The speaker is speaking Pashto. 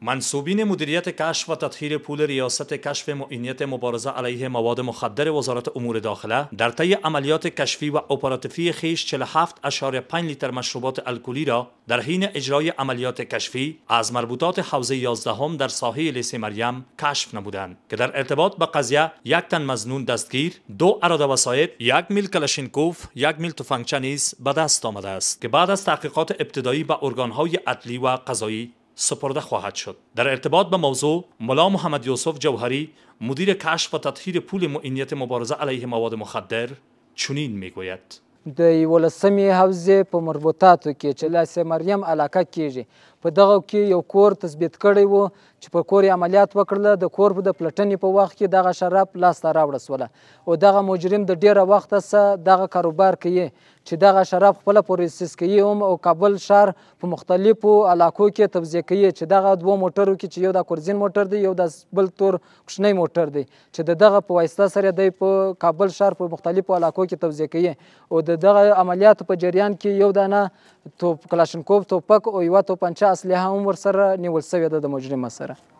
منصوبین مدیریت کشف و تطهیر پول ریاست کشف معینیت مبارزه علیه مواد مخدر وزارت امور داخله در طی عملیات کشفی و اپراتیفی خویش 47.5 لیتر مشروبات الکلی را در حین اجرای عملیات کشفی از مربوطات حوزه 11 در ساحه لیسه مریم کشف نمودند که در ارتباط به قضیه 1 تن مظنون دستگیر، 2 اراده وسایط، 1 میل کلاشینکوف، 1 میل تفنگچه نیز به دست آمده است که بعد از تحقیقات ابتدایی به ارگانهای عدلی و قضایی سپرده خواهد شد. در ارتباط به موضوع ملا محمد یوسف جوهری مدیر کشف و تطهیر پول معینیت مبارزه علیه مواد مخدر چنین میگوید: د 11مې حوزې په مربوطاتو کې چې لیسه مریم علاقه کیږي په دغه کې یو کور تثبیت کړی و چې په کور عملیات وکړله. د کور د پلټنې په وخت کې دغه شراب لاسته راوړه سوله او دغه مجرم د ډیره وخته څخه دغه کاروبار کوي چې دغه شراب خپله پروسس کوي هم او کابل ښار په مختلفو علاقو کې توزیع کوي چې دغه 2 موټرو کې چې یو د کورزین موټر دی یو د بل تور کوچنی موټر دی چې دغه په واسطه سره دی په کابل ښار په مختلفو علاقو کې توزیع کوي او دغه عملیاتو په جریان کې یو دانه کلاشینکوف توپک او یوه توپنچه اسلحه هم ورسره نیول شوې ده د مجرم سره.